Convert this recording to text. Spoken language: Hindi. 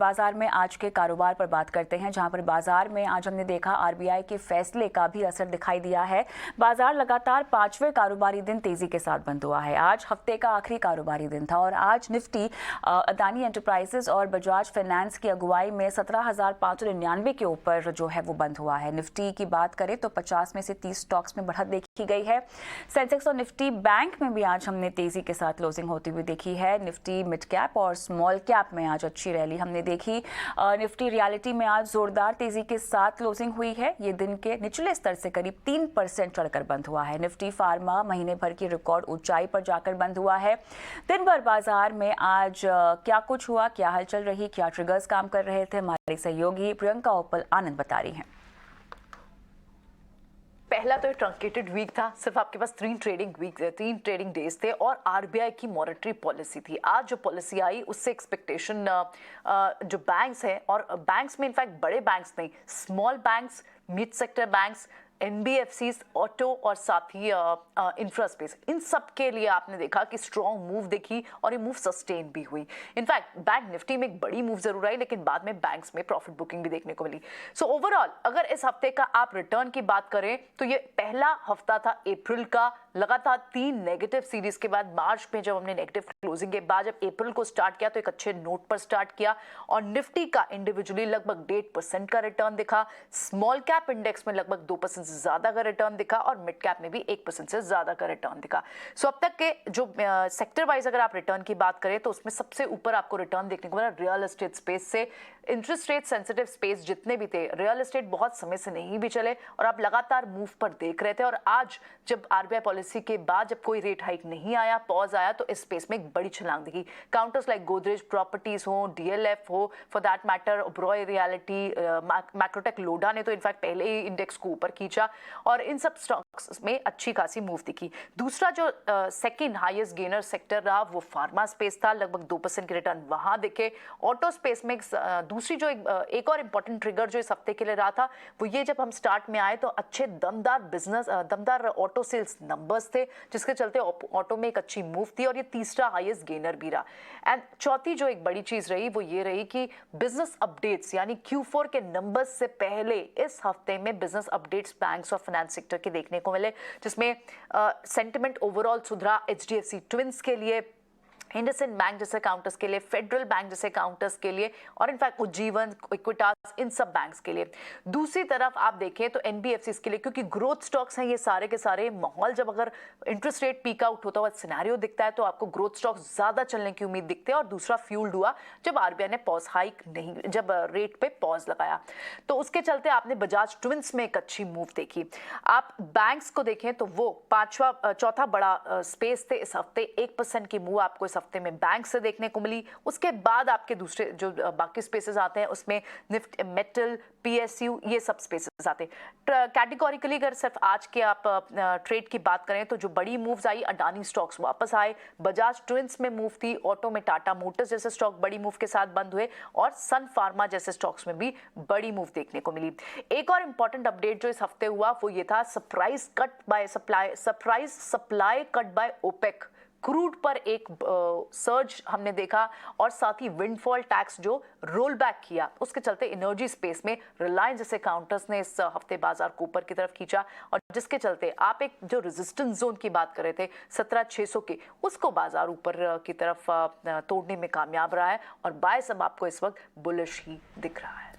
बाजार में आज के कारोबार पर बात करते हैं, जहां पर बाजार में आज हमने देखा आरबीआई के फैसले का भी असर दिखाई दिया है। बाजार लगातार 5वें कारोबारी दिन तेजी के साथ बंद हुआ है। आज हफ्ते का आखिरी कारोबारी दिन था और आज निफ्टी अदानी एंटरप्राइजेस और बजाज फाइनेंस की अगुवाई में 17,599 के ऊपर जो है वो बंद हुआ है। निफ्टी की बात करें तो 50 में से 30 स्टॉक्स में बढ़त देखी गई है। सेंसेक्स और निफ्टी बैंक में भी आज हमने तेजी के साथ क्लोजिंग होती हुई देखी है। निफ्टी मिड कैप और स्मॉल कैप में आज अच्छी रैली हमने देखी। निफ्टी रियलिटी में आज जोरदार तेजी के साथ क्लोजिंग हुई है। ये दिन के निचले स्तर से करीब 3% चढ़कर बंद हुआ है। निफ्टी फार्मा महीने भर की रिकॉर्ड ऊंचाई पर जाकर बंद हुआ है। दिन भर बाजार में आज क्या कुछ हुआ, क्या हलचल रही, क्या ट्रिगर्स काम कर रहे थे, हमारी सहयोगी प्रियंका ओपल आनंद बता रही हैं। पहला तो ट्रंकेटेड वीक था, सिर्फ आपके पास 3 ट्रेडिंग डेज थे और आरबीआई की मॉनेटरी पॉलिसी थी। आज जो पॉलिसी आई उससे एक्सपेक्टेशन जो बैंक्स हैं, और बैंक्स में इनफैक्ट बड़े बैंक्स नहीं, small banks, mid sector banks, NBFCs, auto और साथ ही इंफ्रास्पेस, इन सब के लिए आपने देखा कि स्ट्रॉन्ग मूव देखी और ये मूव सस्टेन भी हुई। इनफैक्ट बैंक निफ्टी में एक बड़ी मूव जरूर आई, लेकिन बाद में बैंक्स में प्रॉफिट बुकिंग भी देखने को मिली। सो ओवरऑल अगर इस हफ्ते का आप रिटर्न की बात करें तो ये पहला हफ्ता था अप्रैल का। लगातार 3 नेगेटिव सीरीज के बाद मार्च में जब हमने नेगेटिव क्लोजिंग के बाद जब अप्रैल को स्टार्ट किया तो एक अच्छे नोट पर स्टार्ट किया और निफ्टी का इंडिविजुअली लगभग 1.5% का रिटर्न दिखा। स्मॉल कैप इंडेक्स में लगभग 2% से ज्यादा का रिटर्न दिखा और मिड कैप में भी 1% से ज्यादा का रिटर्न दिखा। सो अब तक के जो सेक्टर वाइज अगर आप रिटर्न की बात करें तो उसमें सबसे ऊपर आपको रिटर्न देखने को मिला रियल एस्टेट स्पेस से। इंटरेस्ट रेट सेंसिटिव स्पेस जितने भी थे, रियल एस्टेट बहुत समय से नहीं भी चले और आप लगातार मूव पर देख रहे थे। और आज जब आरबीआई पॉलिसी के बाद जब कोई रेट हाइक नहीं आया, पॉज आया, तो इस स्पेस में एक बड़ी छलांग दिखी। काउंटर्स लाइक गोदरेज प्रॉपर्टीज हो, डीएलएफ हो, for that matter Oberoi realty, Macrotech, Lodha ने तो इनफैक्ट पहले ही इंडेक्स को ऊपर खींचा और इन सब स्टॉक्स में अच्छी खासी मूव दिखी। दूसरा जो सेकंड हाईएस्ट गेनर सेक्टर रहा वो फार्मा स्पेस था, लगभग 2% के रिटर्न वहां दिखे। ऑटो स्पेस में दूसरी जो एक और इंपॉर्टेंट ट्रिगर जो इस हफ्ते के लिए रहा था वो ये, जब हम स्टार्ट में आए तो अच्छे दमदार ऑटो सेल्स नंबर्स थे, जिसके चलते ऑटो में एक अच्छी मूव थी और ये तीसरा हाईएस्ट गेनर भी रहा। एंड चौथी जो एक बड़ी चीज रही वो ये रही कि बिजनेस अपडेट्स यानी Q4 के नंबर्स से पहले इस हफ्ते में बिजनेस अपडेट्स बैंक्स और फाइनेंस सेक्टर के देखने को मिले, जिसमें सेंटिमेंट ओवरऑल सुधरा एचडीएफसी ट्विंस के लिए, इंडसइंड बैंक जैसे काउंटर्स के लिए, फेडरल बैंक जैसे काउंटर्स के लिए और इनफैक्ट उज्जीवन, इक्विटास, इन सब बैंक्स के लिए। दूसरी तरफ आप देखें तो एनबीएफसीज के लिए, क्योंकि ग्रोथ स्टॉक्स हैं ये सारे के सारे, माहौल जब अगर इंटरेस्ट रेट पीक आउट होता हुआ सिनेरियो दिखता है तो आपको ग्रोथ स्टॉक्स ज्यादा चलने की उम्मीद दिखती है। और दूसरा फ्यूल्ड हुआ जब आरबीआई ने पॉज हाइक नहीं, जब रेट पे पॉज लगाया, तो उसके चलते आपने बजाज ट्विंस में एक अच्छी मूव देखी। आप बैंक्स को देखें तो वो चौथा बड़ा स्पेस थे इस हफ्ते, 1% की मूव आपको इस हफ्ते में बैंक से देखने को मिली। उसके बाद आपके दूसरे जो बाकी स्पेसेस आते हैं उसमें निफ्ट, मेटल, पीएसयू, ये सब स्पेसेस आते हैं। कैटेगोरिकली अगर सिर्फ आज के आप ट्रेड की बात करें तो जो बड़ी मूव्स आई, अडानी स्टॉक्स वापस आए, बजाज ट्विंस में मूव थी, ऑटो में टाटा मोटर्स जैसे स्टॉक बड़ी मूव के साथ बंद हुए और सन फार्मा जैसे स्टॉक्स में भी बड़ी मूव देखने को मिली। एक और इंपॉर्टेंट अपडेट जो इस हफ्ते हुआ वो ये था surprise supply cut by OPEC. Crude पर एक सर्ज हमने देखा और साथ ही विंडफॉल टैक्स जो रोल बैक किया, उसके चलते एनर्जी स्पेस में रिलायंस जैसे काउंटर्स ने इस हफ्ते बाजार को ऊपर की तरफ खींचा और जिसके चलते आप एक जो रेजिस्टेंस जोन की बात कर रहे थे 17,600 के, उसको बाजार ऊपर की तरफ तोड़ने में कामयाब रहा है और बायस अब आपको इस वक्त बुलिश ही दिख रहा है।